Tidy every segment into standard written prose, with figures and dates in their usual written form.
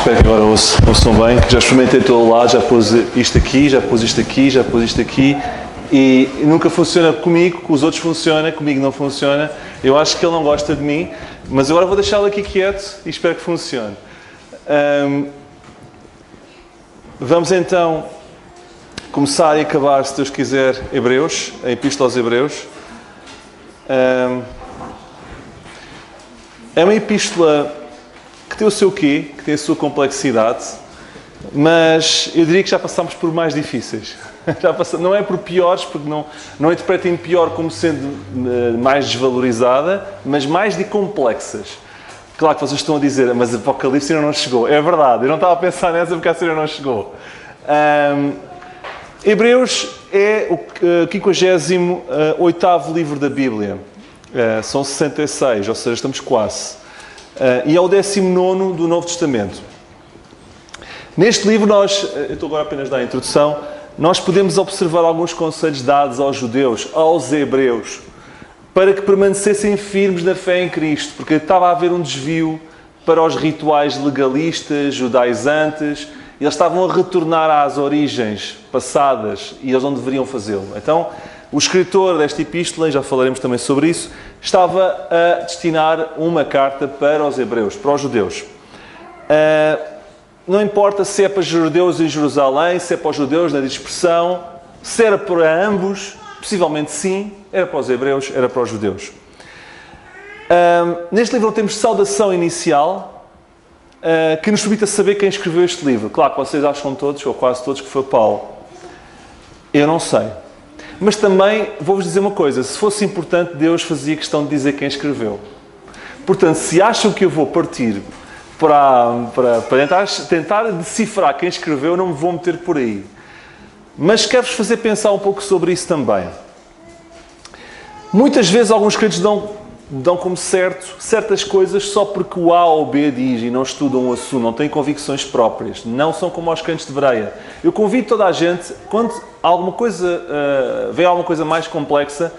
Espero que agora ouçam bem, que já experimentei todo lado, já pus isto aqui, já pus isto aqui, já pus isto aqui e nunca funciona comigo, com os outros funciona, comigo não funciona. Eu acho que ele não gosta de mim, mas agora vou deixá-lo aqui quieto e espero que funcione. Vamos então começar e acabar, se Deus quiser, Hebreus, a Epístola aos Hebreus. É uma epístola que tem o seu quê, que tem a sua complexidade, mas eu diria que já passámos por mais difíceis. Não é por piores, porque não interpretem pior como sendo mais desvalorizada, mas mais de complexas. Claro que vocês estão a dizer, mas Apocalipse ainda não chegou. É verdade, eu não estava a pensar nessa porque a ainda não chegou. Hebreus é o 58º livro da Bíblia. São 66, ou seja, estamos quase. E é o 19º do Novo Testamento. Neste livro eu estou agora apenas a dar a introdução, nós podemos observar alguns conselhos dados aos judeus, aos hebreus, para que permanecessem firmes na fé em Cristo, porque estava a haver um desvio para os rituais legalistas, judaizantes, e eles estavam a retornar às origens passadas e eles não deveriam fazê-lo. Então, o escritor desta epístola, e já falaremos também sobre isso, estava a destinar uma carta para os hebreus, para os judeus. Não importa se é para os judeus em Jerusalém, se é para os judeus na dispersão, se era para ambos, possivelmente sim, era para os hebreus, era para os judeus. Neste livro temos saudação inicial, que nos permite saber quem escreveu este livro. Claro que vocês acham todos, ou quase todos, que foi Paulo. Eu não sei. Mas também, vou-vos dizer uma coisa, se fosse importante, Deus fazia questão de dizer quem escreveu. Portanto, se acham que eu vou partir para tentar decifrar quem escreveu, não me vou meter por aí. Mas quero-vos fazer pensar um pouco sobre isso também. Muitas vezes alguns crentes dão como certas coisas só porque o A ou B diz e não estudam o assunto, não têm convicções próprias. Não são como os crentes de Bereia. Eu convido toda a gente, quando vem alguma coisa mais complexa,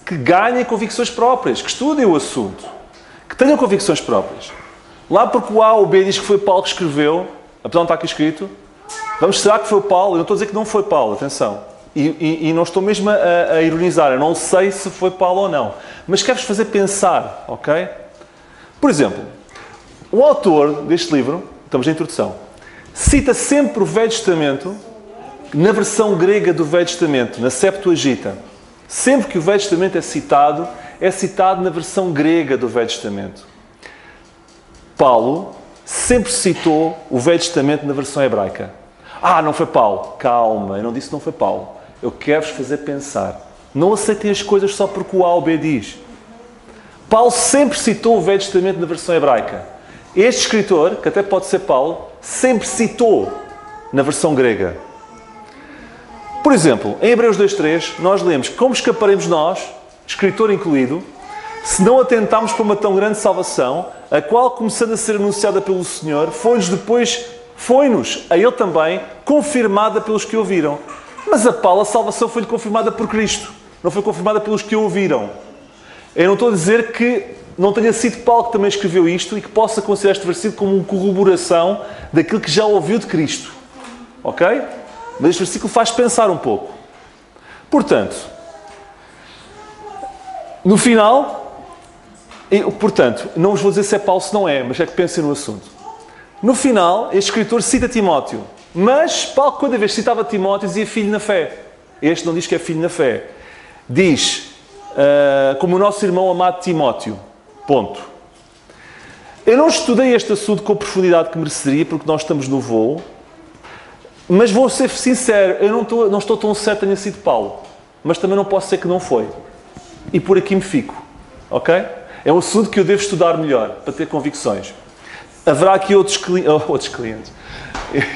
que ganhem convicções próprias, que estudem o assunto, que tenham convicções próprias. Lá porque o A ou B diz que foi Paulo que escreveu, apesar de não estar aqui escrito, será que foi Paulo? Eu não estou a dizer que não foi Paulo, atenção. E não estou mesmo a ironizar, eu não sei se foi Paulo ou não. Mas quero-vos fazer pensar, ok? Por exemplo, o autor deste livro, estamos na introdução, cita sempre o Velho Testamento na versão grega do Velho Testamento, na Septuaginta. Sempre que o Velho Testamento é citado na versão grega do Velho Testamento. Paulo sempre citou o Velho Testamento na versão hebraica. Não foi Paulo. Calma, eu não disse que não foi Paulo. Eu quero-vos fazer pensar. Não aceitem as coisas só porque o A ou B diz. Paulo sempre citou o Velho Testamento na versão hebraica. Este escritor, que até pode ser Paulo, sempre citou na versão grega. Por exemplo, em Hebreus 2.3, nós lemos: como escaparemos nós, escritor incluído, se não atentarmos para uma tão grande salvação, a qual, começando a ser anunciada pelo Senhor, foi-nos, a Ele também, confirmada pelos que ouviram. Mas a Paulo, a salvação foi-lhe confirmada por Cristo. Não foi confirmada pelos que ouviram. Eu não estou a dizer que não tenha sido Paulo que também escreveu isto e que possa considerar este versículo como uma corroboração daquilo que já ouviu de Cristo. Ok? Mas este versículo faz pensar um pouco. Portanto, no final, não vos vou dizer se é Paulo, se não é, mas é que pensem no assunto. No final, este escritor cita Timóteo. Mas Paulo, cada vez que citava Timóteo, dizia filho na fé. Este não diz que é filho na fé. Diz, como o nosso irmão amado Timóteo. Ponto. Eu não estudei este assunto com a profundidade que mereceria, porque nós estamos no voo. Mas vou ser sincero, eu não estou tão certo que tenha sido Paulo. Mas também não posso ser que não foi. E por aqui me fico. Ok? É um assunto que eu devo estudar melhor, para ter convicções. Haverá aqui outros clientes.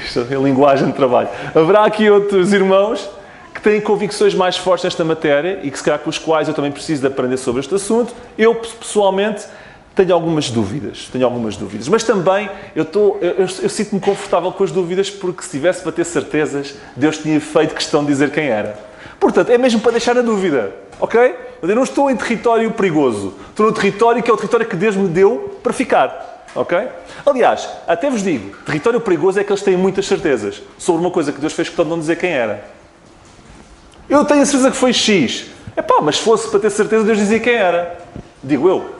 Isto é a linguagem de trabalho. Haverá aqui outros irmãos que têm convicções mais fortes nesta matéria e que, se calhar, com os quais eu também preciso de aprender sobre este assunto. Eu, pessoalmente, tenho algumas dúvidas. Mas também eu sinto-me confortável com as dúvidas porque, se tivesse para ter certezas, Deus tinha feito questão de dizer quem era. Portanto, é mesmo para deixar a dúvida. Ok? Eu não estou em território perigoso. Estou no território que é o território que Deus me deu para ficar. Ok? Aliás, até vos digo, território perigoso é que eles têm muitas certezas sobre uma coisa que Deus fez questão de não dizer quem era. Eu tenho a certeza que foi X. Mas se fosse para ter certeza, Deus dizia quem era. Digo eu.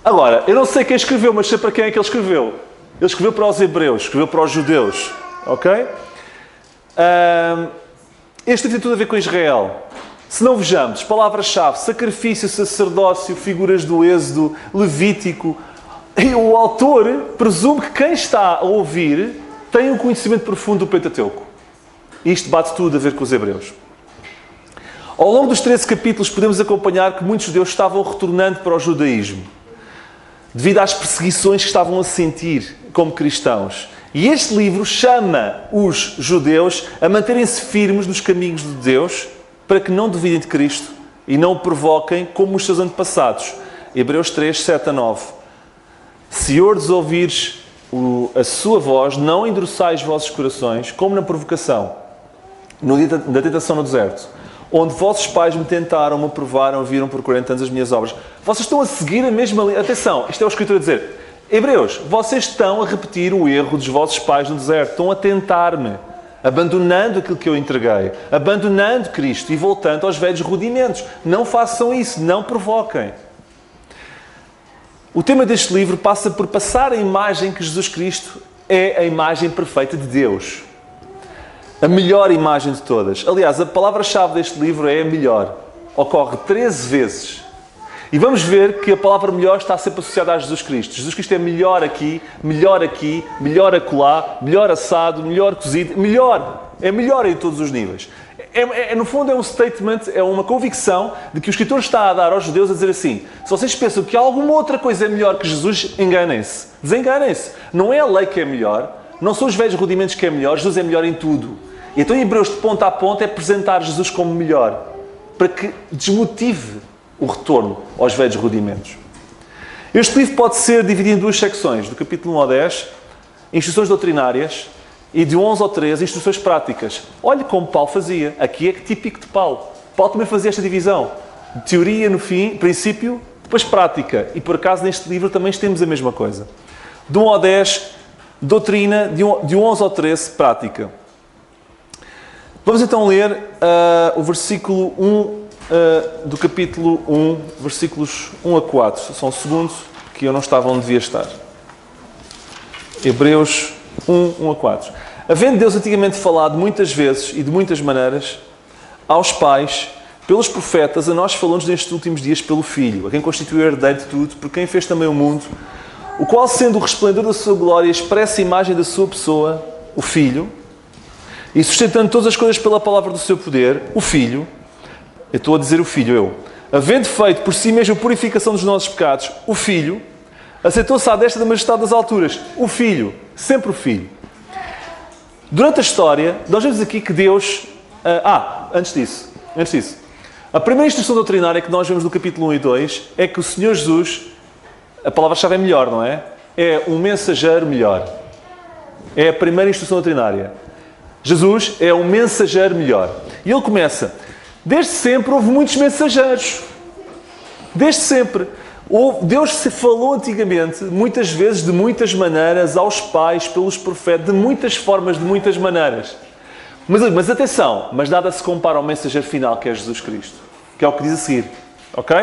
Agora, eu não sei quem escreveu, mas sei para quem é que ele escreveu. Ele escreveu para os hebreus, escreveu para os judeus. Ok? Este tem tudo a ver com Israel. Se não vejamos, palavras-chave, sacrifício, sacerdócio, figuras do Êxodo, Levítico. E o autor presume que quem está a ouvir tem um conhecimento profundo do Pentateuco. Isto bate tudo a ver com os hebreus. Ao longo dos 13 capítulos podemos acompanhar que muitos judeus estavam retornando para o judaísmo, devido às perseguições que estavam a sentir como cristãos. E este livro chama os judeus a manterem-se firmes nos caminhos de Deus, para que não duvidem de Cristo e não o provoquem como os seus antepassados. Hebreus 3, 7 a 9. Se ouves ouvires a sua voz, não endureçais os vossos corações, como na provocação, no dia da tentação no deserto, onde vossos pais me tentaram, me provaram, viram por 40 anos as minhas obras. Vocês estão a seguir a mesma linha. Atenção, isto é o escritor a dizer. Hebreus, vocês estão a repetir o erro dos vossos pais no deserto. Estão a tentar-me, abandonando aquilo que eu entreguei, abandonando Cristo e voltando aos velhos rudimentos. Não façam isso, não provoquem. O tema deste livro passa por passar a imagem que Jesus Cristo é a imagem perfeita de Deus. A melhor imagem de todas. Aliás, a palavra-chave deste livro é a melhor. Ocorre 13 vezes. E vamos ver que a palavra melhor está sempre associada a Jesus Cristo. Jesus Cristo é melhor aqui, melhor acolá, melhor assado, melhor cozido, melhor. É melhor em todos os níveis. No fundo é um statement, é uma convicção de que o escritor está a dar aos judeus a dizer assim: se vocês pensam que alguma outra coisa é melhor que Jesus, enganem-se. Desenganem-se. Não é a lei que é melhor, não são os velhos rudimentos que é melhor, Jesus é melhor em tudo. E então em Hebreus, de ponta a ponta, é apresentar Jesus como melhor, para que desmotive o retorno aos velhos rudimentos. Este livro pode ser dividido em duas secções, do capítulo 1 ao 10, instruções doutrinárias, e de 11 ao 13, instruções práticas. Olhe como Paulo fazia. Aqui é típico de Paulo. Paulo também fazia esta divisão. Teoria no fim, princípio, depois prática. E por acaso neste livro também temos a mesma coisa. De 1 ao 10, doutrina, de 11 ao 13, prática. Vamos então ler o versículo 1 do capítulo 1, versículos 1 a 4. Só um segundo, que eu não estava onde devia estar. Hebreus 1 a 4. Havendo Deus antigamente falado muitas vezes e de muitas maneiras aos pais, pelos profetas, a nós falou-nos nestes últimos dias pelo Filho, a quem constituiu o herdeiro de tudo, por quem fez também o mundo, o qual, sendo o resplendor da sua glória, expressa a imagem da sua pessoa, o Filho, e sustentando todas as coisas pela palavra do seu poder, o Filho, eu estou a dizer o Filho, havendo feito por si mesmo a purificação dos nossos pecados, o Filho, aceitou-se à destra da majestade das alturas, o Filho, sempre o Filho. Durante a história, nós vemos aqui que Deus... Antes disso. A primeira instrução doutrinária que nós vemos no capítulo 1 e 2 é que o Senhor Jesus, a palavra-chave é melhor, não é? É um mensageiro melhor. É a primeira instrução doutrinária. Jesus é um mensageiro melhor. E ele começa... Desde sempre houve muitos mensageiros. Desde sempre. Deus se falou antigamente, muitas vezes, de muitas maneiras, aos pais, pelos profetas, de muitas formas, de muitas maneiras. Mas atenção, mas nada se compara ao mensageiro final, que é Jesus Cristo. Que é o que diz a seguir. Ok?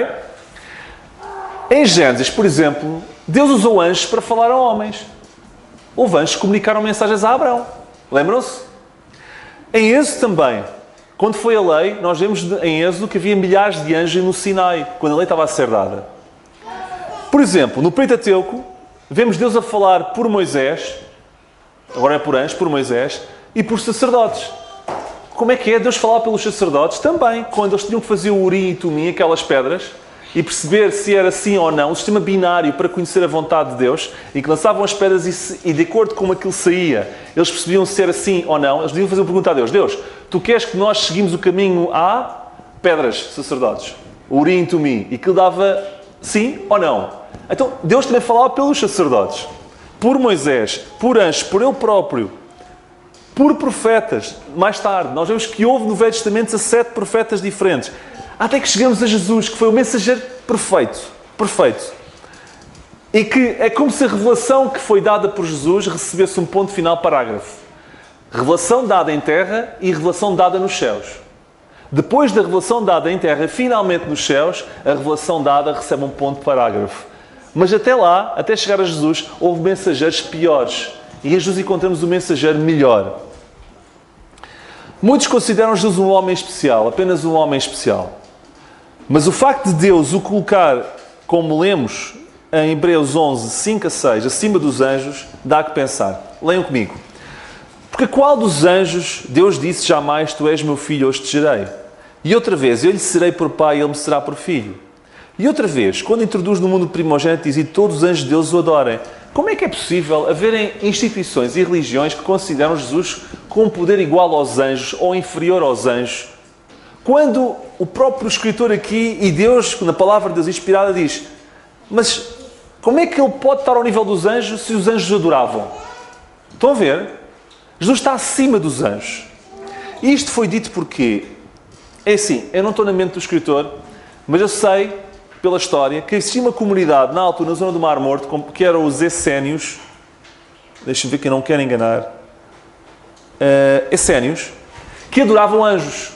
Em Gênesis, por exemplo, Deus usou anjos para falar a homens. Houve anjos que comunicaram mensagens a Abraão. Lembram-se? Em Êxodo também. Quando foi a lei, nós vemos em Êxodo que havia milhares de anjos no Sinai, quando a lei estava a ser dada. Por exemplo, no Pentateuco, vemos Deus a falar por Moisés, agora é por anjos, por Moisés, e por sacerdotes. Como é que é Deus falar pelos sacerdotes? Também, quando eles tinham que fazer o Urim e Tumim, aquelas pedras, e perceber se era sim ou não, um sistema binário para conhecer a vontade de Deus, e que lançavam as pedras e de acordo com aquilo saía, eles percebiam se era sim ou não, eles deviam fazer uma pergunta a Deus: Deus, tu queres que nós seguimos o caminho a pedras, sacerdotes, o Urim e Tumim, e que ele dava sim ou não? Então, Deus também falava pelos sacerdotes, por Moisés, por anjos, por ele próprio, por profetas. Mais tarde, nós vemos que houve no Velho Testamento 17 profetas diferentes. Até que chegamos a Jesus, que foi o mensageiro perfeito. Perfeito. E que é como se a revelação que foi dada por Jesus recebesse um ponto final parágrafo. Revelação dada em terra e revelação dada nos céus. Depois da revelação dada em terra, finalmente nos céus, a revelação dada recebe um ponto parágrafo. Mas até lá, até chegar a Jesus, houve mensageiros piores. E em Jesus encontramos um mensageiro melhor. Muitos consideram Jesus um homem especial, apenas um homem especial. Mas o facto de Deus o colocar, como lemos em Hebreus 11, 5 a 6, acima dos anjos, dá que pensar. Leiam comigo. Porque qual dos anjos Deus disse jamais, tu és meu filho, hoje te gerei? E outra vez, eu lhe serei por pai e ele me será por filho. E outra vez, quando introduz no mundo primogênito, diz, e todos os anjos de Deus o adorem. Como é que é possível haverem instituições e religiões que consideram Jesus com um poder igual aos anjos ou inferior aos anjos? Quando o próprio escritor aqui e Deus, na palavra de Deus inspirada, diz, mas como é que ele pode estar ao nível dos anjos se os anjos o adoravam? Estão a ver? Jesus está acima dos anjos. E isto foi dito porque, é assim, eu não estou na mente do escritor, mas eu sei, pela história, que existia uma comunidade na altura, na zona do Mar Morto, que eram os Essénios, deixem-me ver que eu não quero enganar, Essénios, que adoravam anjos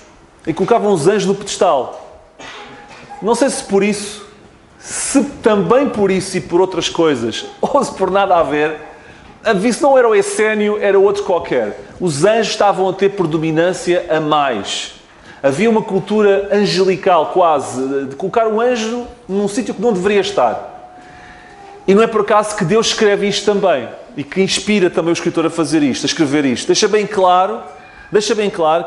e colocavam os anjos no pedestal. Não sei se por isso, se também por isso e por outras coisas, ou se por nada a ver, se não era o Essénio, era outro qualquer. Os anjos estavam a ter predominância a mais. Havia uma cultura angelical quase, de colocar o anjo num sítio que não deveria estar. E não é por acaso que Deus escreve isto também. E que inspira também o escritor a fazer isto, a escrever isto. Deixa bem claro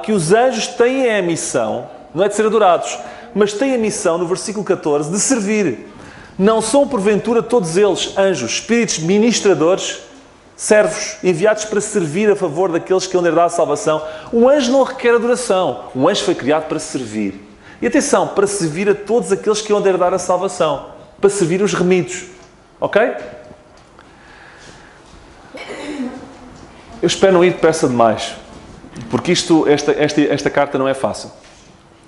que os anjos têm a missão, não é de ser adorados, mas têm a missão, no versículo 14, de servir. Não são, porventura, todos eles anjos, espíritos ministradores, servos, enviados para servir a favor daqueles que hão de herdar a salvação. Um anjo não requer adoração. Um anjo foi criado para servir. E atenção, para servir a todos aqueles que hão de herdar a salvação. Para servir os remidos. Ok? Eu espero não ir depressa demais. Porque esta carta não é fácil.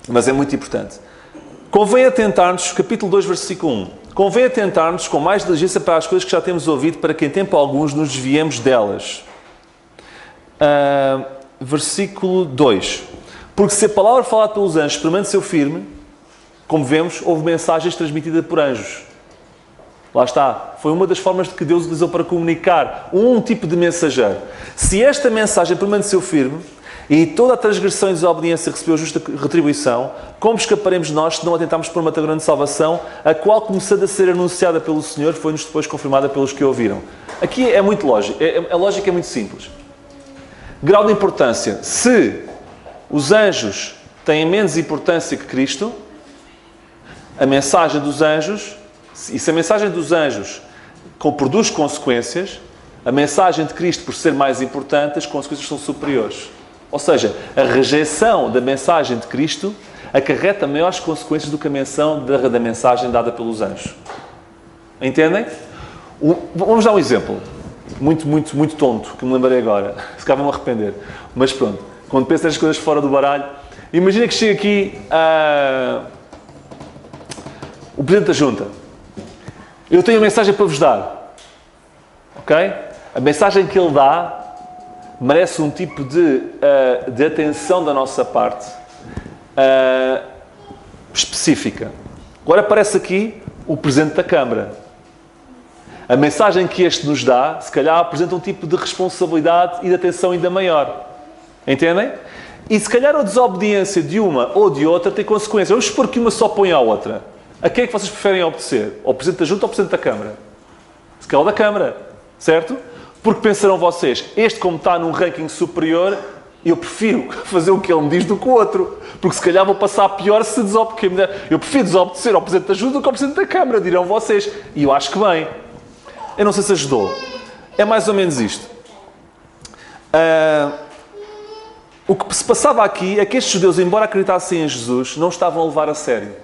Mas é muito importante. Convém atentar-nos, capítulo 2, versículo 1. Convém atentar-nos com mais diligência para as coisas que já temos ouvido, para que em tempo alguns nos desviemos delas. Versículo 2. Porque se a palavra falada pelos anjos permaneceu firme, como vemos, houve mensagens transmitidas por anjos. Lá está. Foi uma das formas de que Deus utilizou para comunicar um tipo de mensageiro. Se esta mensagem permaneceu firme, e toda a transgressão e desobediência recebeu justa retribuição, como escaparemos nós se não atentarmos por uma tão grande salvação, a qual, começando a ser anunciada pelo Senhor, foi-nos depois confirmada pelos que ouviram? Aqui é muito lógico. A lógica é muito simples. Grau de importância. Se os anjos têm menos importância que Cristo, a mensagem dos anjos, e se a mensagem dos anjos produz consequências, a mensagem de Cristo, por ser mais importante, as consequências são superiores. Ou seja, a rejeição da mensagem de Cristo acarreta maiores consequências do que a menção da mensagem dada pelos anjos. Entendem? Vamos dar um exemplo. Muito tonto, que me lembrei agora. Se calhar vão-me arrepender. Mas pronto, quando penso nestas coisas fora do baralho, imagina que chega aqui o Presidente da Junta. Eu tenho uma mensagem para vos dar. Ok? A mensagem que ele dá merece um tipo de atenção da nossa parte específica. Agora aparece aqui o Presidente da Câmara. A mensagem que este nos dá, se calhar, apresenta um tipo de responsabilidade e de atenção ainda maior. Entendem? E se calhar a desobediência de uma ou de outra tem consequências. Vamos supor que uma só põe à outra. A quem é que vocês preferem obedecer? Ao Presidente da Junta ou ao Presidente da Câmara? Se calhar da Câmara. Certo? Porque pensarão vocês, este como está num ranking superior, eu prefiro fazer o que ele me diz do que o outro. Porque se calhar vou passar pior se desobedecer. Eu prefiro desobedecer ao Presidente da Junta do que ao Presidente da Câmara, dirão vocês. E eu acho que bem. Eu não sei se ajudou. É mais ou menos isto. O que se passava aqui é que estes judeus, embora acreditassem em Jesus, não estavam a levar a sério.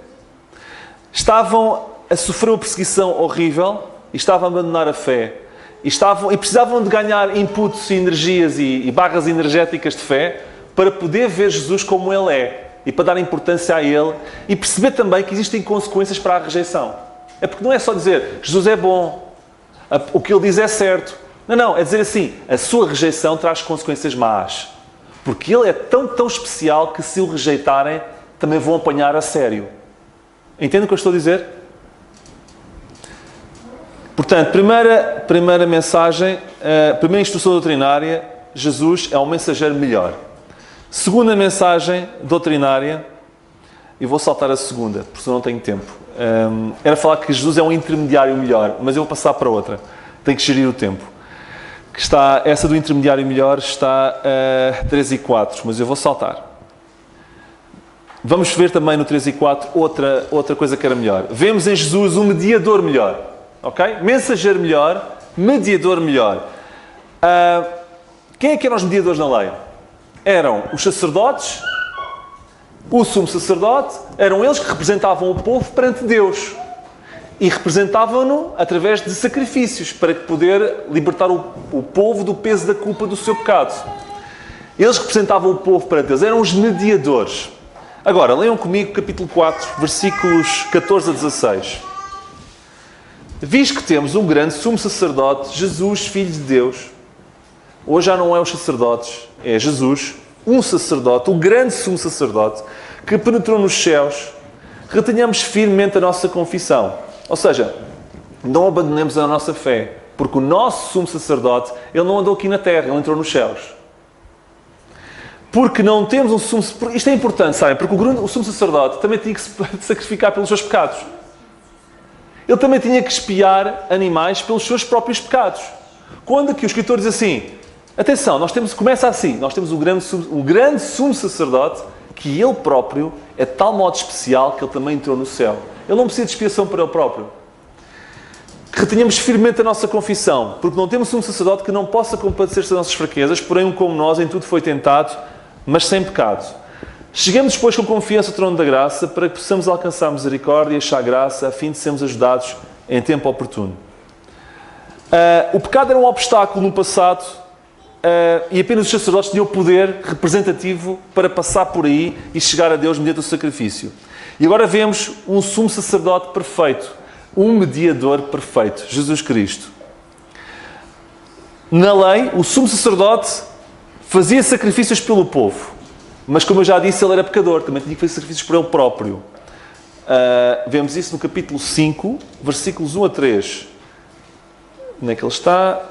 Estavam a sofrer uma perseguição horrível e estavam a abandonar a fé. E precisavam de ganhar inputs e energias e barras energéticas de fé para poder ver Jesus como Ele é e para dar importância a Ele e perceber também que existem consequências para a rejeição. É porque não é só dizer Jesus é bom, O que ele diz é certo. Não, é dizer assim, a sua rejeição traz consequências más. Porque ele é tão especial que se o rejeitarem, também vão apanhar a sério. Entende o que eu estou a dizer? Portanto, primeira mensagem, primeira instrução doutrinária, Jesus é um mensageiro melhor. Segunda mensagem doutrinária, e vou saltar a segunda, porque senão não tenho tempo. Era falar que Jesus é um intermediário melhor, mas eu vou passar para outra. Tenho que gerir o tempo. Essa do intermediário melhor está 3 e 4, mas eu vou saltar. Vamos ver também no 3 e 4 outra coisa que era melhor. Vemos em Jesus um mediador melhor. Ok? Mensageiro melhor, mediador melhor. Quem é que eram os mediadores na lei? Eram os sacerdotes, o sumo sacerdote, eram eles que representavam o povo perante Deus. E representavam-no através de sacrifícios, para poder libertar o povo do peso da culpa do seu pecado. Eles representavam o povo perante Deus, eram os mediadores. Agora, leiam comigo capítulo 4, versículos 14 a 16. Visto que temos um grande sumo sacerdote, Jesus, Filho de Deus, hoje já não é os sacerdotes, é Jesus, um sacerdote, o grande sumo sacerdote, que penetrou nos céus, retenhamos firmemente a nossa confissão. Ou seja, não abandonemos a nossa fé, porque o nosso sumo sacerdote, ele não andou aqui na terra, ele entrou nos céus. Porque não temos um sumo... Isto é importante, sabem? Porque o sumo sacerdote também tinha que se sacrificar pelos seus pecados. Ele também tinha que expiar animais pelos seus próprios pecados. Quando aqui o escritor diz assim, atenção, começa assim, nós temos um grande sumo sacerdote, que ele próprio é de tal modo especial que ele também entrou no céu. Ele não precisa de expiação para ele próprio. Que retenhamos firmemente a nossa confissão, porque não temos um sacerdote que não possa compadecer-se das nossas fraquezas, porém um como nós em tudo foi tentado, mas sem pecado. Cheguemos depois com confiança ao trono da graça, para que possamos alcançar misericórdia e achar graça, a fim de sermos ajudados em tempo oportuno. O pecado era um obstáculo no passado, e apenas os sacerdotes tinham o poder representativo para passar por aí e chegar a Deus mediante o sacrifício. E agora vemos um sumo sacerdote perfeito, um mediador perfeito, Jesus Cristo. Na lei, o sumo sacerdote fazia sacrifícios pelo povo, mas como eu já disse, ele era pecador, também tinha que fazer sacrifícios por ele próprio. Vemos isso no capítulo 5, versículos 1 a 3. Onde é que ele está?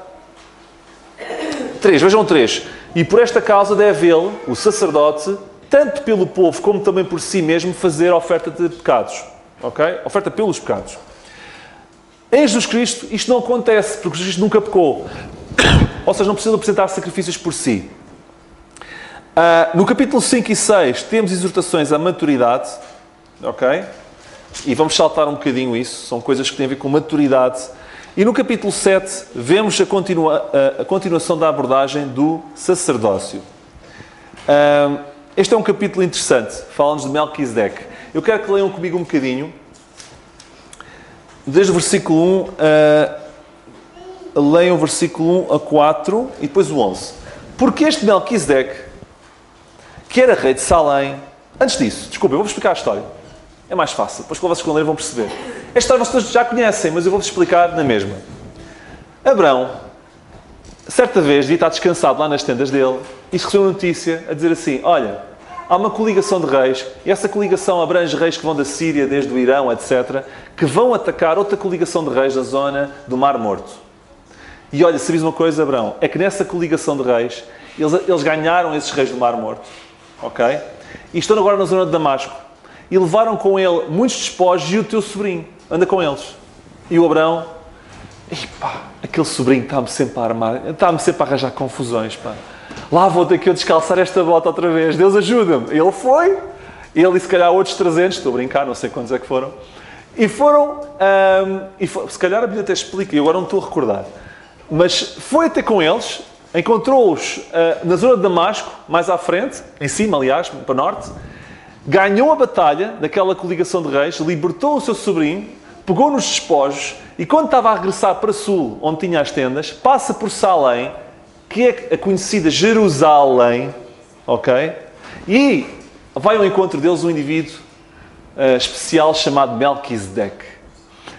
3, vejam 3. E por esta causa deve ele, o sacerdote, tanto pelo povo como também por si mesmo, fazer oferta de pecados. Ok? Oferta pelos pecados. Em Jesus Cristo, isto não acontece, porque Jesus nunca pecou. Ou seja, não precisa apresentar sacrifícios por si. No capítulo 5 e 6, temos exortações à maturidade. Ok? E vamos saltar um bocadinho isso. São coisas que têm a ver com maturidade. E no capítulo 7, vemos a continuação da abordagem do sacerdócio. Este é um capítulo interessante. Fala-nos de Melquisedeque. Eu quero que leiam comigo um bocadinho. Desde o versículo 1, leiam o versículo 1 a 4 e depois o 11. Porque este Melquisedeque, que era rei de Salém... Antes disso, desculpa, eu vou-vos explicar a história. É mais fácil. Depois quando vocês lerem vão perceber. Esta história vocês já conhecem, mas eu vou-vos explicar na mesma. Abrão, certa vez, devia estar descansado lá nas tendas dele, e recebeu uma notícia a dizer assim, olha, há uma coligação de reis, e essa coligação abrange reis que vão da Síria, desde o Irão, etc., que vão atacar outra coligação de reis na zona do Mar Morto. E olha, sabias uma coisa, Abrão? É que nessa coligação de reis, eles ganharam esses reis do Mar Morto. Ok? E estão agora na zona de Damasco. E levaram com ele muitos despojos e o teu sobrinho anda com eles. E o Abrão, pá, aquele sobrinho está-me sempre a armar, está-me sempre a arranjar confusões, pá. Lá vou ter que eu descalçar esta bota outra vez, Deus ajuda-me. Ele foi, ele e se calhar outros 300, estou a brincar, não sei quantos é que foram, e foram, se calhar a Bíblia até explica, e agora não estou a recordar, mas foi até com eles, encontrou-os na zona de Damasco, mais à frente, em cima, aliás, para o norte, ganhou a batalha daquela coligação de reis, libertou o seu sobrinho, pegou nos despojos e quando estava a regressar para sul, onde tinha as tendas, passa por Salém, que é a conhecida Jerusalém, ok? E vai ao encontro deles um indivíduo especial chamado Melquisedeque,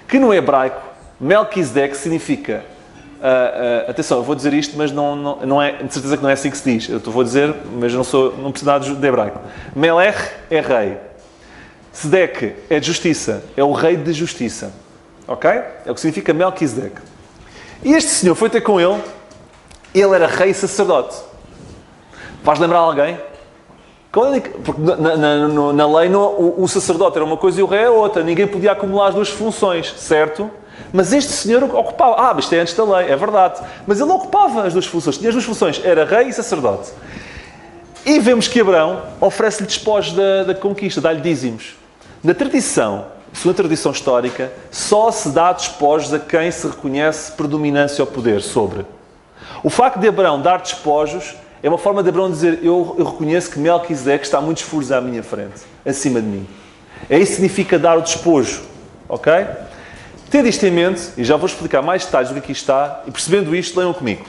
que no hebraico Melquisedeque significa... atenção, eu vou dizer isto, mas não é, de certeza que não é assim que se diz. Eu vou dizer, mas não preciso nada de hebraico. Melech é rei. Sedeque é de justiça. É o rei de justiça. Ok? É o que significa Melquisedeque. E este senhor foi ter com ele. Ele era rei e sacerdote. Faz lembrar alguém? Porque na lei o sacerdote era uma coisa e o rei é outra. Ninguém podia acumular as duas funções, certo? Mas este senhor ocupava... isto é antes da lei, é verdade. Mas ele ocupava as duas funções. Tinha as duas funções. Era rei e sacerdote. E vemos que Abraão oferece-lhe despojos da conquista, dá-lhe dízimos. Na tradição, segundo a tradição histórica, só se dá despojos a quem se reconhece predominância ou poder sobre. O facto de Abraão dar despojos é uma forma de Abraão dizer: eu reconheço que Melquisedeque está muitos furos à minha frente, acima de mim. É isso que significa dar o despojo. Ok? Tendo isto em mente, e já vou explicar mais detalhes do que aqui está, e percebendo isto, leiam comigo.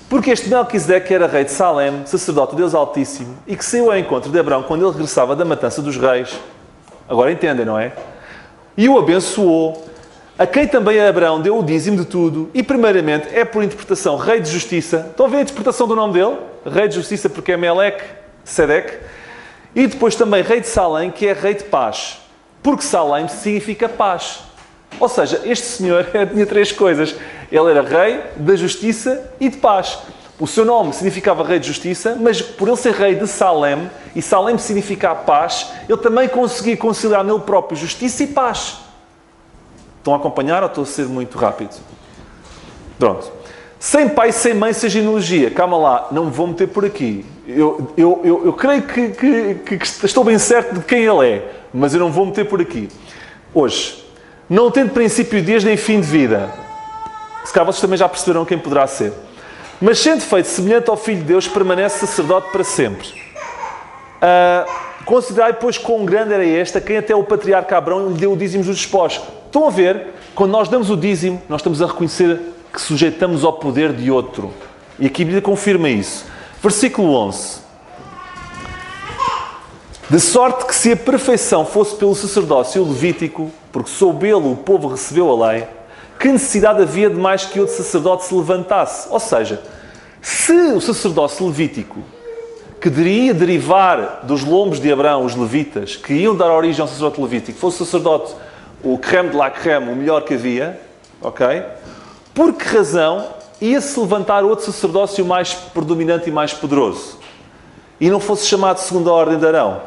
Porque este Melquisedeque era rei de Salém, sacerdote de Deus Altíssimo, e que saiu ao encontro de Abraão quando ele regressava da matança dos reis. Agora entendem, não é? E o abençoou, a quem também Abraão deu o dízimo de tudo, e primeiramente é por interpretação rei de justiça. Estão a ver a interpretação do nome dele? Rei de justiça porque é Melquisedeque. E depois também rei de Salém, que é rei de paz. Porque Salém significa paz. Ou seja, este senhor tinha três coisas. Ele era rei da justiça e de paz. O seu nome significava rei de justiça, mas por ele ser rei de Salém, e Salém significa a paz, ele também conseguia conciliar nele próprio justiça e paz. Estão a acompanhar ou estou a ser muito rápido? Pronto. Sem pai, sem mãe, sem genealogia. Calma lá, não me vou meter por aqui. Eu creio que estou bem certo de quem ele é, mas eu não vou meter por aqui. Hoje, não tendo princípio de dias nem fim de vida. Se calhar vocês também já perceberam quem poderá ser. Mas sendo feito semelhante ao Filho de Deus, permanece sacerdote para sempre. Considerai, pois, quão grande era este, a quem até o patriarca Abraão lhe deu o dízimo dos despojos. Estão a ver? Quando nós damos o dízimo, nós estamos a reconhecer que sujeitamos ao poder de outro. E aqui a Bíblia confirma isso. Versículo 11. De sorte que se a perfeição fosse pelo sacerdócio levítico, porque sob ele o povo recebeu a lei, que necessidade havia de mais que outro sacerdote se levantasse? Ou seja, se o sacerdócio levítico, que iria derivar dos lombos de Abraão, os levitas, que iam dar origem ao sacerdote levítico, fosse o sacerdote, o creme de la creme, o melhor que havia, ok? Por que razão ia-se levantar outro sacerdócio mais predominante e mais poderoso? E não fosse chamado segundo a ordem de Arão?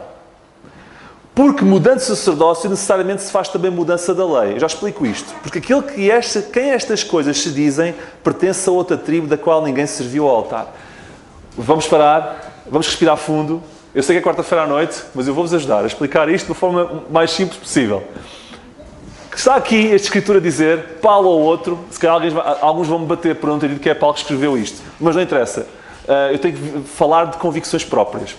Porque mudando de sacerdócio, necessariamente se faz também mudança da lei. Eu já explico isto. Porque quem estas coisas se dizem, pertence a outra tribo da qual ninguém serviu ao altar. Vamos parar, vamos respirar fundo. Eu sei que é quarta-feira à noite, mas eu vou-vos ajudar a explicar isto da forma mais simples possível. Está aqui esta escritura a dizer, Paulo ou outro, se calhar alguns vão me bater por não ter dito que é Paulo que escreveu isto, mas não interessa. Eu tenho que falar de convicções próprias.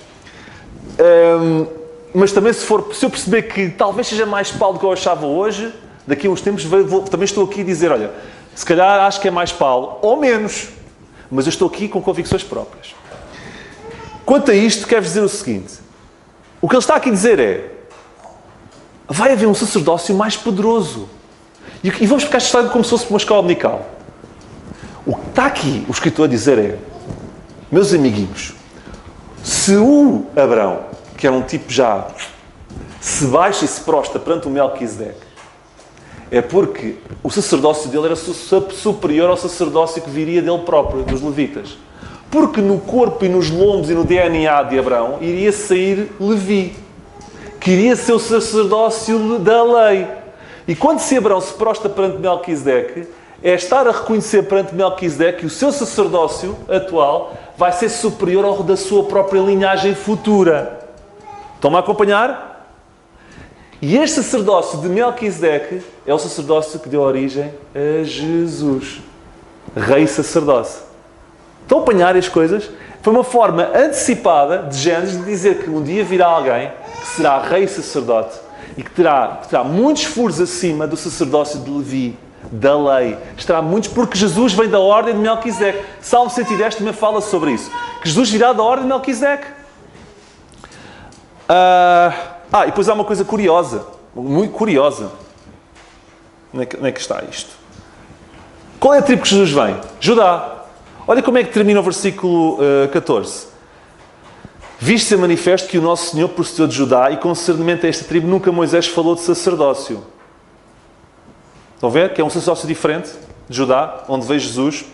Mas também se eu perceber que talvez seja mais Paulo do que eu achava hoje, daqui a uns tempos também estou aqui a dizer, olha, se calhar acho que é mais Paulo, ou menos, mas eu estou aqui com convicções próprias. Quanto a isto, quero dizer o seguinte, o que ele está aqui a dizer é, vai haver um sacerdócio mais poderoso. E vamos explicar esta história como se fosse uma escola dominical. O que está aqui o escritor a dizer é, meus amiguinhos, se o Abraão, que era um tipo já, se baixa e se prostra perante o Melquisedeque, é porque o sacerdócio dele era superior ao sacerdócio que viria dele próprio, dos levitas. Porque no corpo e nos lombos e no DNA de Abraão iria sair Levi, que iria ser o sacerdócio da lei. E quando Abraão se prostra perante Melquisedeque, é estar a reconhecer perante Melquisedeque que o seu sacerdócio atual vai ser superior ao da sua própria linhagem futura. Estão-me a acompanhar? E este sacerdócio de Melquisedeque é o sacerdócio que deu origem a Jesus. Rei sacerdócio. Estão a apanhar as coisas? Foi uma forma antecipada de Gênesis de dizer que um dia virá alguém que será rei sacerdote e que terá muitos furos acima do sacerdócio de Levi, da lei. Estará muitos, porque Jesus vem da ordem de Melquisedeque. Salmo 110 também fala sobre isso. Que Jesus virá da ordem de Melquisedeque. E depois há uma coisa curiosa. Muito curiosa. Onde é que está isto? Qual é a tribo que Jesus vem? Judá. Olha como é que termina o versículo 14. Visto ser manifesto que o nosso Senhor procedeu de Judá e concernimento a esta tribo nunca Moisés falou de sacerdócio. Estão a ver? Que é um sacerdócio diferente de Judá, onde veio Jesus.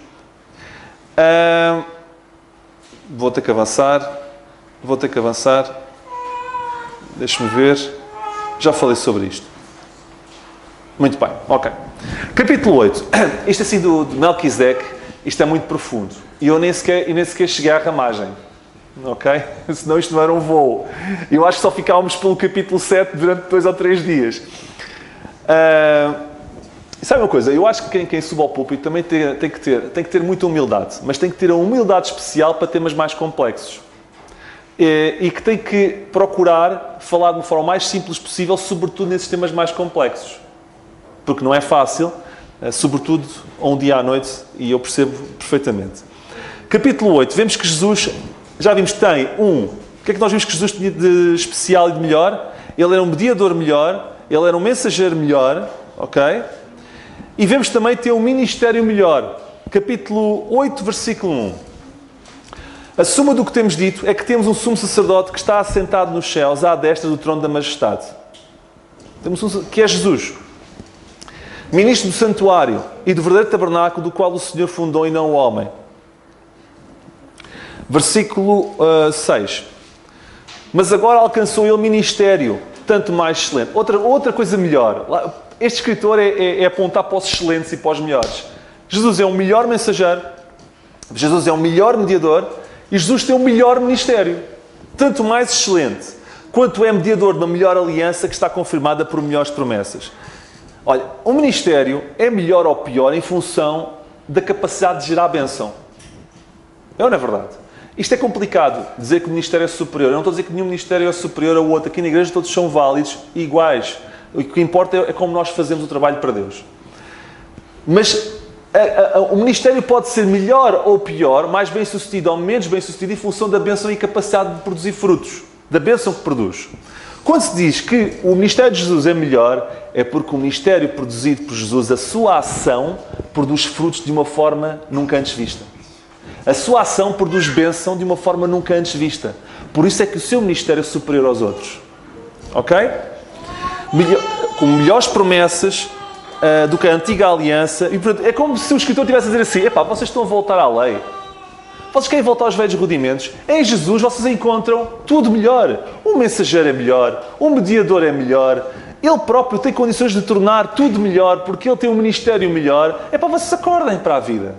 Vou ter que avançar. Deixa-me ver. Já falei sobre isto. Muito bem, ok. Capítulo 8. Isto assim do Melquisedeque, isto é muito profundo. E eu nem sequer cheguei à ramagem. Ok? Senão isto não era um voo. Eu acho que só ficávamos pelo capítulo 7 durante 2 ou 3 dias. Sabe uma coisa? Eu acho que quem sube ao púlpito também tem que ter muita humildade. Mas tem que ter uma humildade especial para temas mais complexos. E que tem que procurar falar de uma forma mais simples possível, sobretudo nesses temas mais complexos. Porque não é fácil, sobretudo um dia à noite, e eu percebo perfeitamente. Capítulo 8, vemos que Jesus, já vimos que tem o que é que nós vimos que Jesus tinha de especial e de melhor? Ele era um mediador melhor, ele era um mensageiro melhor, ok? E vemos também ter um ministério melhor. Capítulo 8, versículo 1. A suma do que temos dito é que temos um sumo sacerdote que está assentado nos céus, à destra do trono da majestade. Temos que é Jesus. Ministro do santuário e do verdadeiro tabernáculo do qual o Senhor fundou e não o homem. Versículo 6. Mas agora alcançou ele ministério, tanto mais excelente. Outra coisa melhor. Este escritor é apontar para os excelentes e para os melhores. Jesus é um melhor mensageiro. Jesus é um melhor mediador. E Jesus tem um melhor ministério. Tanto mais excelente, quanto é mediador de uma melhor aliança que está confirmada por melhores promessas. Olha, o ministério é melhor ou pior em função da capacidade de gerar bênção. É ou não é verdade? Isto é complicado, dizer que o ministério é superior. Eu não estou a dizer que nenhum ministério é superior ao outro. Aqui na igreja todos são válidos e iguais. O que importa é como nós fazemos o trabalho para Deus. Mas o ministério pode ser melhor ou pior, mais bem-sucedido ou menos bem-sucedido em função da bênção e capacidade de produzir frutos. Da bênção que produz. Quando se diz que o ministério de Jesus é melhor, é porque o ministério produzido por Jesus, a sua ação, produz frutos de uma forma nunca antes vista. A sua ação produz bênção de uma forma nunca antes vista. Por isso é que o seu ministério é superior aos outros. Ok? Com melhores promessas do que a antiga aliança. E, portanto, é como se o escritor estivesse a dizer assim: epá, vocês estão a voltar à lei. Vocês querem voltar aos velhos rudimentos? Em Jesus vocês encontram tudo melhor. O mensageiro é melhor. O mediador é melhor. Ele próprio tem condições de tornar tudo melhor porque ele tem um ministério melhor. É para vocês acordem para a vida.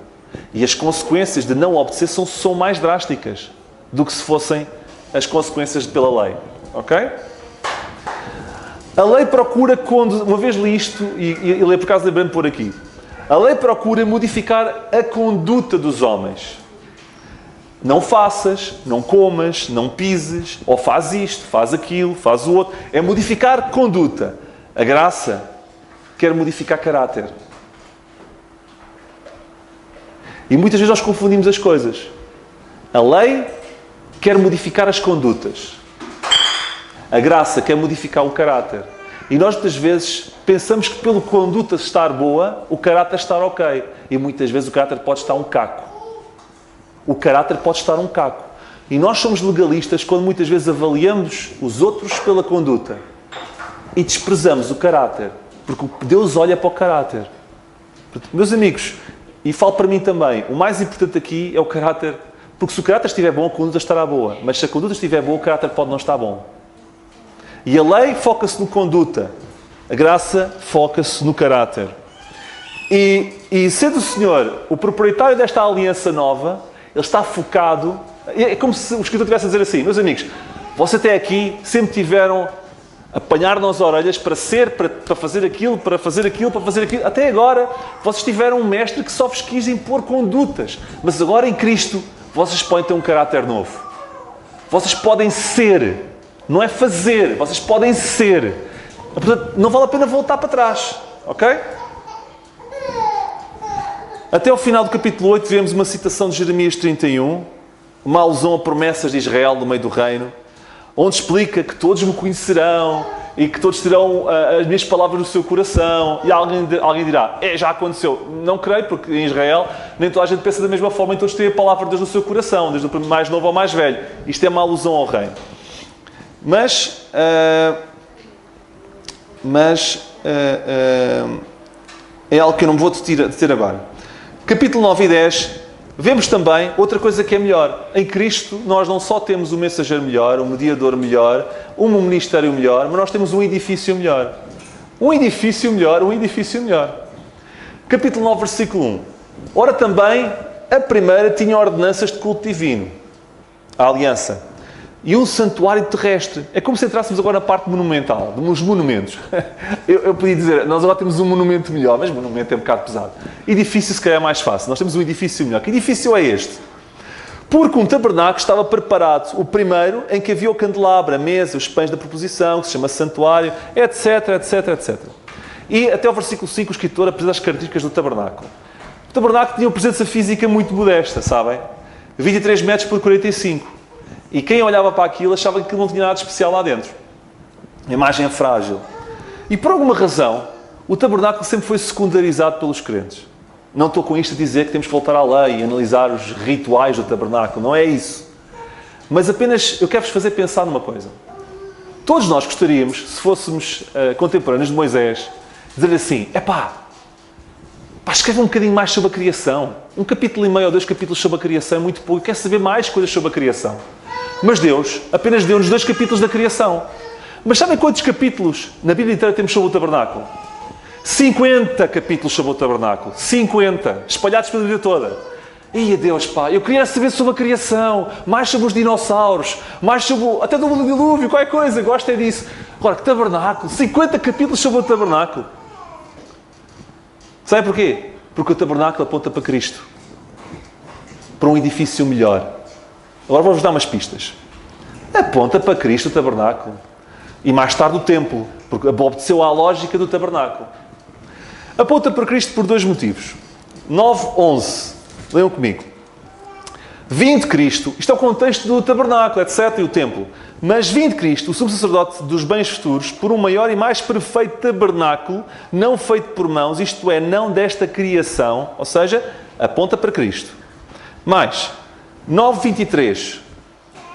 E as consequências de não obedecer são mais drásticas do que se fossem as consequências pela lei. Ok? A lei procura, uma vez li isto, e por acaso lembrando por aqui, a lei procura modificar a conduta dos homens. Não faças, não comas, não pises, ou faz isto, faz aquilo, faz o outro. É modificar conduta. A graça quer modificar caráter. E muitas vezes nós confundimos as coisas. A lei quer modificar as condutas. A graça quer modificar o caráter. E nós muitas vezes pensamos que pela conduta estar boa, o caráter estar ok. E muitas vezes o caráter pode estar um caco. O caráter pode estar um caco. E nós somos legalistas quando muitas vezes avaliamos os outros pela conduta. E desprezamos o caráter. Porque Deus olha para o caráter. Meus amigos, e falo para mim também, o mais importante aqui é o caráter. Porque se o caráter estiver bom, a conduta estará boa. Mas se a conduta estiver boa, o caráter pode não estar bom. E a lei foca-se no conduta. A graça foca-se no caráter. E sendo o Senhor o proprietário desta aliança nova, Ele está focado. É como se o escritor estivesse a dizer assim: meus amigos, vocês até aqui sempre tiveram a apanhar nas orelhas para fazer aquilo, para fazer aquilo, para fazer aquilo. Até agora, vocês tiveram um mestre que só vos quis impor condutas. Mas agora em Cristo, vocês podem ter um caráter novo. Vocês podem ser. Não é fazer. Vocês podem ser. Portanto, não vale a pena voltar para trás. Ok? Até ao final do capítulo 8 vemos uma citação de Jeremias 31, uma alusão a promessas de Israel no meio do reino, onde explica que todos me conhecerão, e que todos terão as minhas palavras no seu coração. E alguém dirá, já aconteceu. Não creio, porque em Israel nem toda a gente pensa da mesma forma, e todos têm a palavra de Deus no seu coração, desde o mais novo ao mais velho. Isto é uma alusão ao reino. Mas é algo que eu não vou deter agora. Capítulo 9 e 10... Vemos também outra coisa que é melhor. Em Cristo, nós não só temos um mensageiro melhor, um mediador melhor, um ministério melhor, mas nós temos um edifício melhor. Um edifício melhor, um edifício melhor. Capítulo 9, versículo 1. Ora também, a primeira tinha ordenanças de culto divino, a aliança, e um santuário terrestre. É como se entrássemos agora na parte monumental, dos monumentos. Eu podia dizer, nós agora temos um monumento melhor, mas monumento é um bocado pesado. Edifício se calhar é mais fácil. Nós temos um edifício melhor. Que edifício é este? Porque um tabernáculo estava preparado, o primeiro, em que havia o candelabro, a mesa, os pães da proposição, que se chama santuário, etc, etc, etc. E até o versículo 5 o escritor apresenta as características do tabernáculo. O tabernáculo tinha uma presença física muito modesta, sabem? 23 metros por 45. E quem olhava para aquilo achava que aquilo não tinha nada de especial lá dentro. A imagem é frágil. E por alguma razão, o tabernáculo sempre foi secundarizado pelos crentes. Não estou com isto a dizer que temos que voltar à lei e analisar os rituais do tabernáculo. Não é isso. Mas apenas eu quero-vos fazer pensar numa coisa. Todos nós gostaríamos, se fôssemos contemporâneos de Moisés, dizer assim, escreve um bocadinho mais sobre a criação. Um capítulo e meio ou 2 capítulos sobre a criação é muito pouco. Eu quero saber mais coisas sobre a criação. Mas Deus apenas deu-nos 2 capítulos da criação. Mas sabem quantos capítulos na Bíblia inteira temos sobre o tabernáculo? 50 capítulos sobre o tabernáculo. 50. Espalhados pela Bíblia toda. Ia Deus, eu queria saber sobre a criação. Mais sobre os dinossauros. Mais sobre até do dilúvio, qualquer coisa. Gosto é disso. Agora, que tabernáculo. 50 capítulos sobre o tabernáculo. Sabe porquê? Porque o tabernáculo aponta para Cristo. Para um edifício melhor. Agora vou-vos dar umas pistas. Aponta para Cristo o tabernáculo. E mais tarde o templo. Porque obedeceu à lógica do tabernáculo. Aponta para Cristo por 2 motivos. 9, 11. Leiam comigo. Vindo Cristo. Isto é o contexto do tabernáculo, etc. E o templo. Mas vindo Cristo, o sumo sacerdote dos bens futuros, por um maior e mais perfeito tabernáculo, não feito por mãos, isto é, não desta criação, ou seja, aponta para Cristo. Mais, 9:23,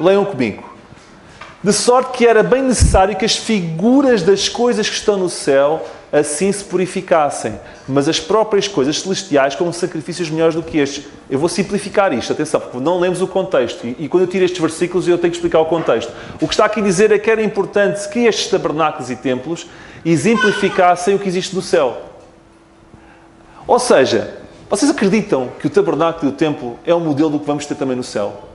leiam comigo. De sorte que era bem necessário que as figuras das coisas que estão no céu assim se purificassem, mas as próprias coisas celestiais com sacrifícios melhores do que estes. Eu vou simplificar isto, atenção, porque não lemos o contexto. E quando eu tiro estes versículos, eu tenho que explicar o contexto. O que está aqui a dizer é que era importante que estes tabernáculos e templos exemplificassem o que existe no céu. Ou seja, vocês acreditam que o tabernáculo e o templo é um modelo do que vamos ter também no céu?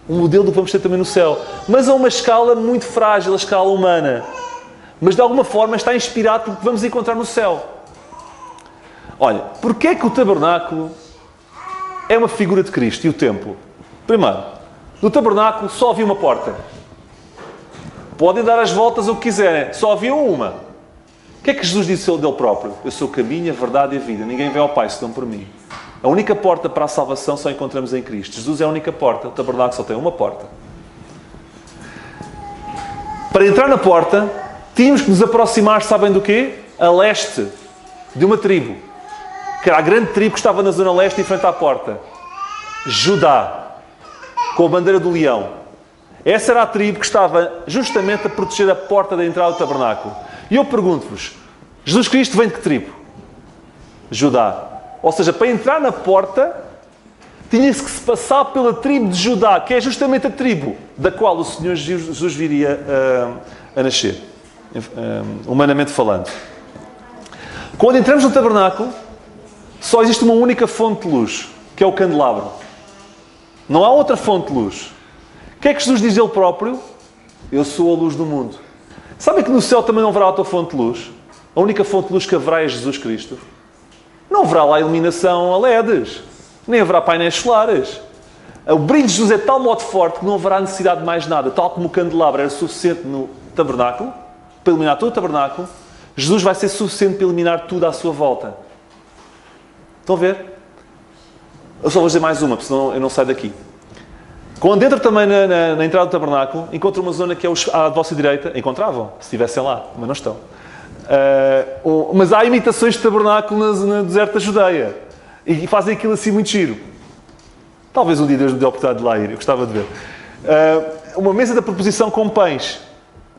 Um modelo do que vamos ter também no céu. Mas a uma escala muito frágil, a escala humana. Mas de alguma forma está inspirado pelo que vamos encontrar no céu. Olha, porquê é que o tabernáculo é uma figura de Cristo e o templo? Primeiro, no tabernáculo só havia uma porta. Podem dar as voltas o que quiserem, só havia uma. O que é que Jesus disse dele próprio? Eu sou o caminho, a verdade e a vida. Ninguém vem ao Pai senão por mim. A única porta para a salvação só encontramos em Cristo. Jesus é a única porta. O tabernáculo só tem uma porta. Para entrar na porta, tínhamos que nos aproximar, sabem do quê? A leste de uma tribo. Que era a grande tribo que estava na zona leste em frente à porta. Judá. Com a bandeira do leão. Essa era a tribo que estava justamente a proteger a porta da entrada do tabernáculo. E eu pergunto-vos, Jesus Cristo vem de que tribo? Judá. Ou seja, para entrar na porta, tinha-se que se passar pela tribo de Judá, que é justamente a tribo da qual o Senhor Jesus viria a nascer. Humanamente falando. Quando entramos no tabernáculo, só existe uma única fonte de luz, que é o candelabro. Não há outra fonte de luz. O que é que Jesus diz dele próprio? Eu sou a luz do mundo. Sabem que no céu também não haverá outra fonte de luz? A única fonte de luz que haverá é Jesus Cristo. Não haverá lá iluminação a LEDs. Nem haverá painéis solares. O brilho de Jesus é de tal modo forte que não haverá necessidade de mais nada. Tal como o candelabro era suficiente no tabernáculo, para iluminar todo o tabernáculo, Jesus vai ser suficiente para iluminar tudo à sua volta. Estão a ver? Eu só vou dizer mais uma, porque senão eu não saio daqui. Quando entra também na entrada do tabernáculo, encontra uma zona que é à vossa direita. Encontravam, se estivessem lá, mas não estão. Mas há imitações de tabernáculo no deserto da Judeia. E fazem aquilo assim muito giro. Talvez um dia Deus me dê a oportunidade de lá ir. Eu gostava de ver. Uma mesa da proposição com pães.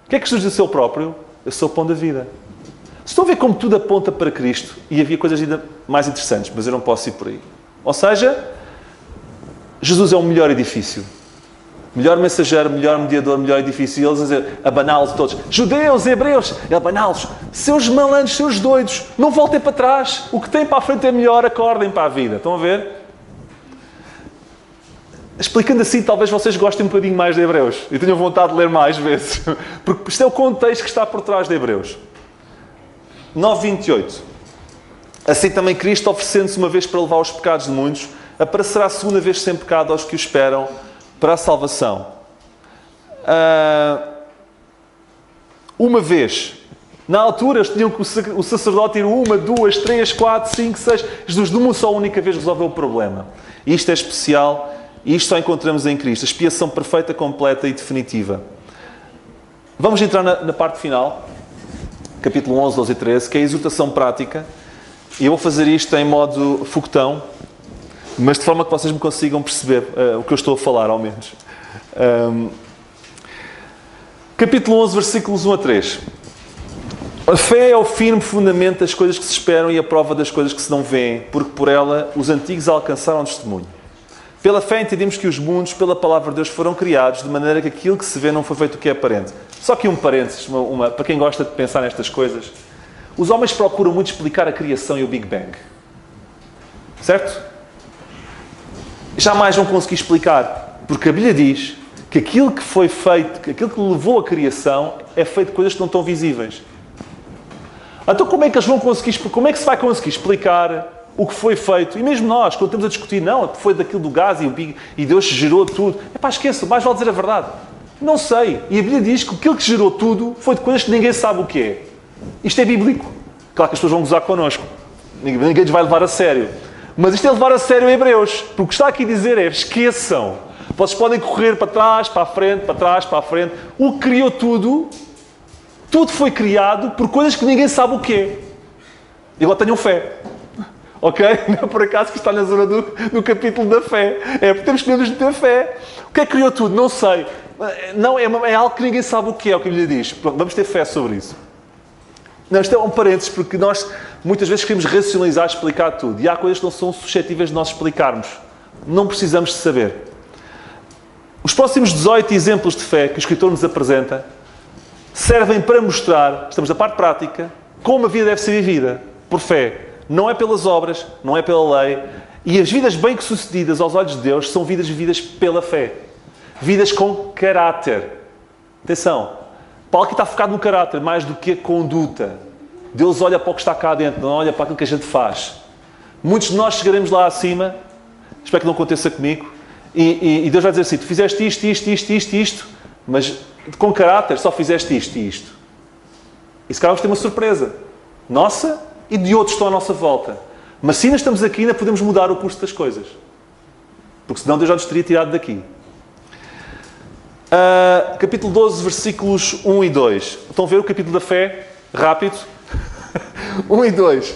O que é que Jesus disse ao próprio? Eu sou o pão da vida. Estão a ver como tudo aponta para Cristo. E havia coisas ainda mais interessantes, mas eu não posso ir por aí. Ou seja, Jesus é o melhor edifício. Melhor mensageiro, melhor mediador, melhor edifício. E eles dizer, abaná-los todos. Judeus, hebreus, abaná-los. Seus malandros, seus doidos, não voltem para trás. O que têm para a frente é melhor, acordem para a vida. Estão a ver? Explicando assim, talvez vocês gostem um bocadinho mais de Hebreus. E tenham vontade de ler mais vezes. Porque isto é o contexto que está por trás de Hebreus. 9:28. Assim também Cristo, oferecendo-se uma vez para levar os pecados de muitos, aparecerá a segunda vez sem pecado aos que o esperam para a salvação. Uma vez. Na altura, eles tinham que o sacerdote ir 1, 2, 3, 4, 5, 6. Jesus, de uma só única vez, resolveu o problema. E isto é especial. E isto só encontramos em Cristo. A expiação perfeita, completa e definitiva. Vamos entrar na parte final. Capítulo 11, 12 e 13, que é a exortação prática. E eu vou fazer isto em modo foguetão, mas de forma que vocês me consigam perceber o que eu estou a falar, ao menos. Capítulo 11, versículos 1 a 3. A fé é o firme fundamento das coisas que se esperam e a prova das coisas que se não veem, porque por ela os antigos alcançaram testemunho. Pela fé entendemos que os mundos, pela palavra de Deus, foram criados, de maneira que aquilo que se vê não foi feito o que é aparente. Só que um parênteses, para quem gosta de pensar nestas coisas. Os homens procuram muito explicar a criação e o Big Bang. Certo? Jamais vão conseguir explicar. Porque a Bíblia diz que aquilo que foi feito, que aquilo que levou à criação, é feito de coisas que não estão visíveis. Então como é que eles vão conseguir, como é que se vai conseguir explicar o que foi feito? E mesmo nós, quando estamos a discutir, não, foi daquilo do gás e Deus gerou tudo. Epá, esqueça, mais vale dizer a verdade. Não sei. E a Bíblia diz que aquilo que gerou tudo foi de coisas que ninguém sabe o que é. Isto é bíblico. Claro que as pessoas vão gozar connosco. Ninguém lhes vai levar a sério. Mas isto é levar a sério Hebreus. Porque o que está aqui a dizer é, esqueçam. Vocês podem correr para trás, para a frente, para trás, para a frente. O que criou tudo, tudo foi criado por coisas que ninguém sabe o que é. E agora tenham fé. Ok? Não é por acaso que está na zona do capítulo da fé. É porque temos que nos ter fé. O que é que criou tudo? Não sei. Não, é algo que ninguém sabe o que é o que a Bíblia diz. Pronto, vamos ter fé sobre isso. Não, isto é um parênteses, porque nós muitas vezes queremos racionalizar, explicar tudo. E há coisas que não são suscetíveis de nós explicarmos. Não precisamos de saber. Os próximos 18 exemplos de fé que o escritor nos apresenta servem para mostrar, estamos na parte prática, como a vida deve ser vivida. Por fé. Não é pelas obras, não é pela lei. E as vidas bem-sucedidas aos olhos de Deus são vidas vividas pela fé. Vidas com caráter. Atenção. Paulo aqui está focado no caráter, mais do que a conduta. Deus olha para o que está cá dentro, não olha para aquilo que a gente faz. Muitos de nós chegaremos lá acima, espero que não aconteça comigo, e Deus vai dizer assim, tu fizeste isto, mas com caráter só fizeste isto e isto. E se calhar vamos ter uma surpresa. Nossa e de outros que estão à nossa volta. Mas se ainda estamos aqui, ainda podemos mudar o curso das coisas. Porque senão Deus já nos teria tirado daqui. Capítulo 12, versículos 1 e 2. Estão a ver o capítulo da fé? Rápido. 1 e 2.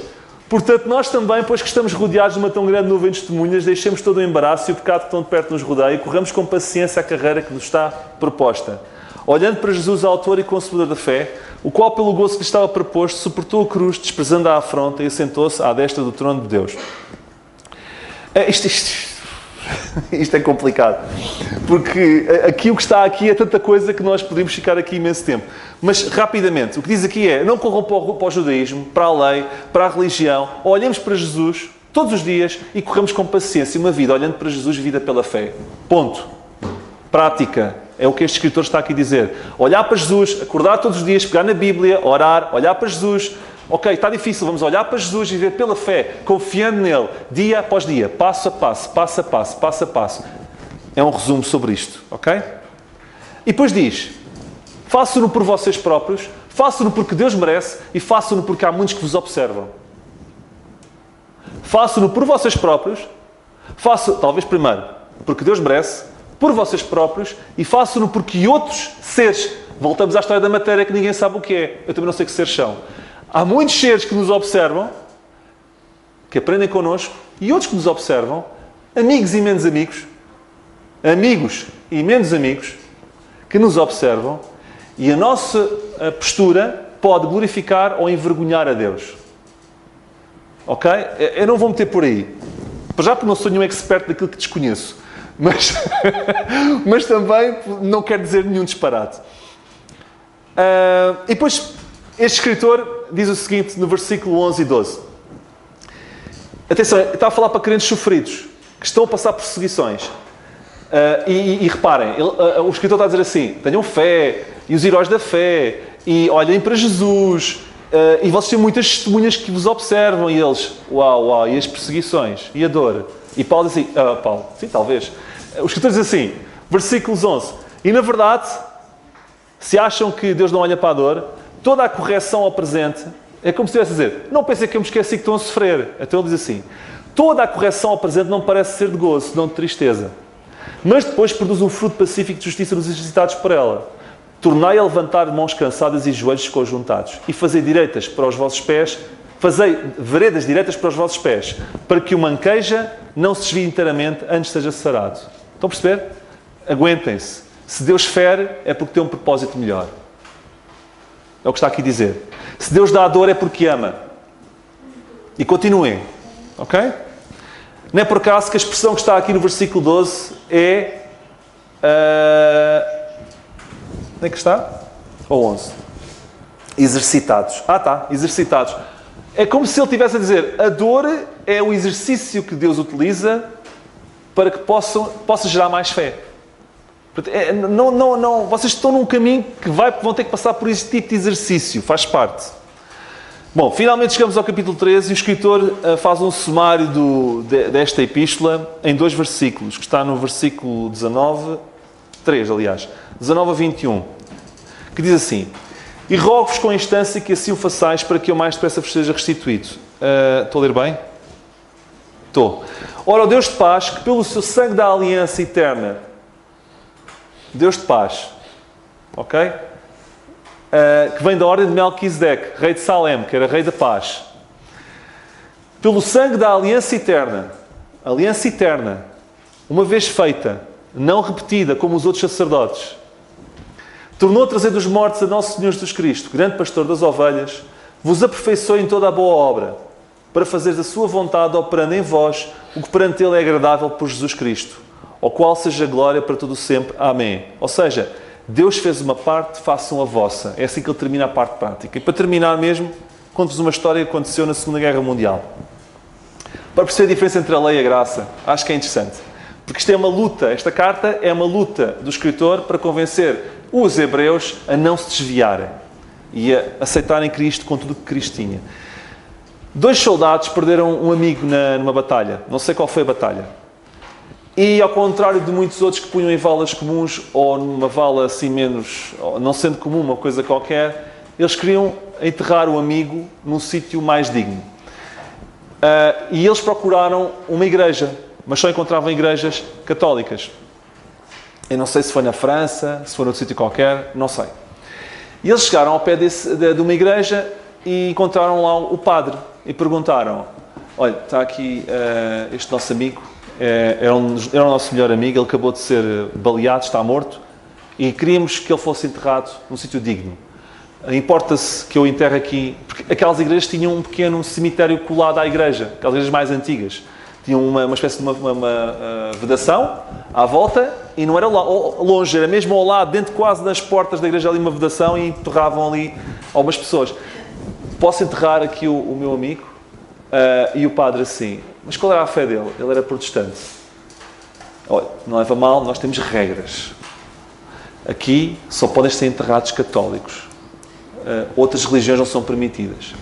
Portanto, nós também, pois que estamos rodeados de uma tão grande nuvem de testemunhas, deixemos todo o embaraço e o pecado que tão de perto nos rodeia e corramos com paciência a carreira que nos está proposta. Olhando para Jesus, autor e consumador da fé, o qual, pelo gozo que lhe estava proposto, suportou a cruz, desprezando a afronta e assentou-se à destra do trono de Deus. Isto é complicado. Porque aqui o que está aqui é tanta coisa que nós podemos ficar aqui imenso tempo. Mas, rapidamente, o que diz aqui é, não corram para o judaísmo, para a lei, para a religião. Olhemos para Jesus todos os dias e corremos com paciência uma vida, olhando para Jesus, vida pela fé. Ponto. Prática. É o que este escritor está aqui a dizer. Olhar para Jesus, acordar todos os dias, pegar na Bíblia, orar, olhar para Jesus. Ok, está difícil, vamos olhar para Jesus e viver pela fé, confiando nele, dia após dia, passo a passo, passo a passo, passo a passo. É um resumo sobre isto, ok? E depois diz, façam-no por vocês próprios, façam-no porque Deus merece e façam-no porque há muitos que vos observam. Façam-no por vocês próprios, façam, talvez primeiro, porque Deus merece, por vocês próprios e façam-no porque outros seres, voltamos à história da matéria que ninguém sabe o que é, eu também não sei que seres são. Há muitos seres que nos observam, que aprendem connosco, e outros que nos observam, amigos e menos amigos, amigos e menos amigos, que nos observam, e a nossa postura pode glorificar ou envergonhar a Deus. Ok? Eu não vou meter por aí. Para já porque não sou nenhum expert daquilo que desconheço. Mas, mas também não quer dizer nenhum disparate. E depois, este escritor diz o seguinte no versículo 11 e 12. Atenção, está a falar para crentes sofridos, que estão a passar perseguições. E reparem, o escritor está a dizer assim, tenham fé, e os heróis da fé, e olhem para Jesus, e vocês têm muitas testemunhas que vos observam, e eles, uau, e as perseguições, e a dor. E Paulo diz assim, Paulo, sim, talvez. O escritor diz assim, versículos 11, e na verdade, se acham que Deus não olha para a dor, toda a correção ao presente, é como se estivesse a dizer, não pensem que eu me esqueci que estão a sofrer. Então ele diz assim, toda a correção ao presente não parece ser de gozo, senão de tristeza. Mas depois produz um fruto pacífico de justiça nos exercitados por ela. Tornai a levantar mãos cansadas e joelhos conjuntados, e fazei direitas para os vossos pés, fazei veredas direitas para os vossos pés, para que o manqueja não se desvie inteiramente antes seja sarado. Estão a perceber? Aguentem-se. Se Deus fere, é porque tem um propósito melhor. É o que está aqui a dizer. Se Deus dá a dor, é porque ama. E continuem. Ok? Não é por acaso que a expressão que está aqui no versículo 12 é... onde é que está? Ou 11. Exercitados. Exercitados. É como se ele estivesse a dizer, a dor é o exercício que Deus utiliza para que possa gerar mais fé. Não, vocês estão num caminho que vão ter que passar por este tipo de exercício, faz parte. Bom, finalmente chegamos ao capítulo 13 e o escritor faz um sumário desta epístola em 2 versículos, que está no versículo 19 a 21, que diz assim, e rogo-vos com instância que assim o façais para que eu mais depressa vos seja restituído. Estou a ler bem? Estou. Ora, o Deus de paz, que pelo seu sangue da aliança eterna, Deus de paz, ok? Que vem da ordem de Melquisedeque, rei de Salem, que era rei da paz. Pelo sangue da aliança eterna, uma vez feita, não repetida como os outros sacerdotes, tornou a trazer dos mortos a Nosso Senhor Jesus Cristo, grande pastor das ovelhas, vos aperfeiçoe em toda a boa obra, para fazeres a sua vontade, operando em vós o que perante Ele é agradável por Jesus Cristo, ao qual seja glória para todo o sempre. Amém. Ou seja, Deus fez uma parte, façam a vossa. É assim que Ele termina a parte prática. E para terminar mesmo, conto-vos uma história que aconteceu na Segunda Guerra Mundial. Para perceber a diferença entre a lei e a graça, acho que é interessante. Porque isto é uma luta, esta carta é uma luta do escritor para convencer os hebreus a não se desviarem e a aceitarem Cristo com tudo o que Cristo tinha. 2 soldados perderam um amigo numa batalha. Não sei qual foi a batalha. E, ao contrário de muitos outros que punham em valas comuns, ou numa vala assim menos, não sendo comum, uma coisa qualquer, eles queriam enterrar o amigo num sítio mais digno. E eles procuraram uma igreja, mas só encontravam igrejas católicas. Eu não sei se foi na França, se foi noutro sítio qualquer, não sei. E eles chegaram ao pé de uma igreja e encontraram lá o padre. E perguntaram, olha, está aqui este nosso amigo, era o nosso melhor amigo, ele acabou de ser baleado, está morto, e queríamos que ele fosse enterrado num sítio digno. Importa-se que eu enterre aqui, porque aquelas igrejas tinham um pequeno cemitério colado à igreja, aquelas igrejas mais antigas. Tinham uma espécie de uma vedação à volta, e não era longe, era mesmo ao lado, dentro quase das portas da igreja, ali uma vedação, e enterravam ali algumas pessoas. Posso enterrar aqui o meu amigo? E o padre assim, mas qual era a fé dele? Ele era protestante. Olha, não leva mal, nós temos regras. Aqui só podem ser enterrados católicos. Outras religiões não são permitidas.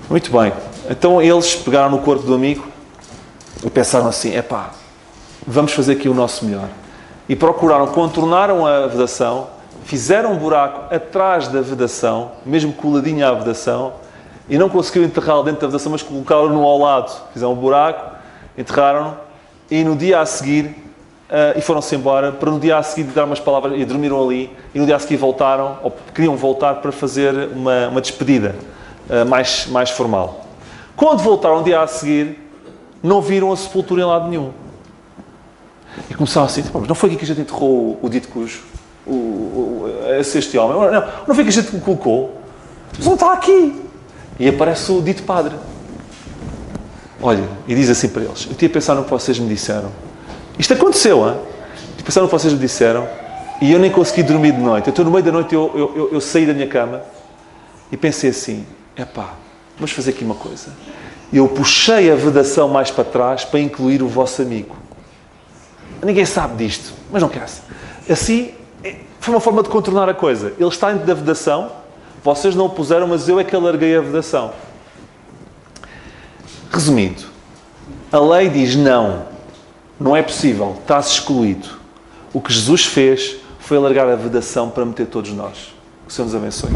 Muito bem. Então eles pegaram no corpo do amigo e pensaram assim, vamos fazer aqui o nosso melhor. E contornaram a vedação, fizeram um buraco atrás da vedação, mesmo coladinho à vedação, e não conseguiram enterrá-lo dentro da vedação, mas colocaram-no ao lado. Fizeram um buraco, enterraram-no, e no dia a seguir e foram-se embora para no dia a seguir dar umas palavras e dormiram ali e no dia a seguir voltaram, ou queriam voltar para fazer uma despedida mais formal. Quando voltaram no dia a seguir, não viram a sepultura em lado nenhum. E começaram assim, mas não foi aqui que a gente enterrou o dito cujo? Este homem? Não foi que a gente o colocou? Mas não está aqui. E aparece o dito padre. Olha, e diz assim para eles, eu tinha a pensar no que vocês me disseram. Isto aconteceu, hein? Tinha a pensar no que vocês me disseram e eu nem consegui dormir de noite. Então no meio da noite eu saí da minha cama e pensei assim, vamos fazer aqui uma coisa. Eu puxei a vedação mais para trás para incluir o vosso amigo. Ninguém sabe disto, mas não quer. Assim, foi uma forma de contornar a coisa. Ele está dentro da vedação, vocês não o puseram, mas eu é que alarguei a vedação. Resumindo, a lei diz não é possível, está-se excluído. O que Jesus fez foi alargar a vedação para meter todos nós. Que o Senhor nos abençoe.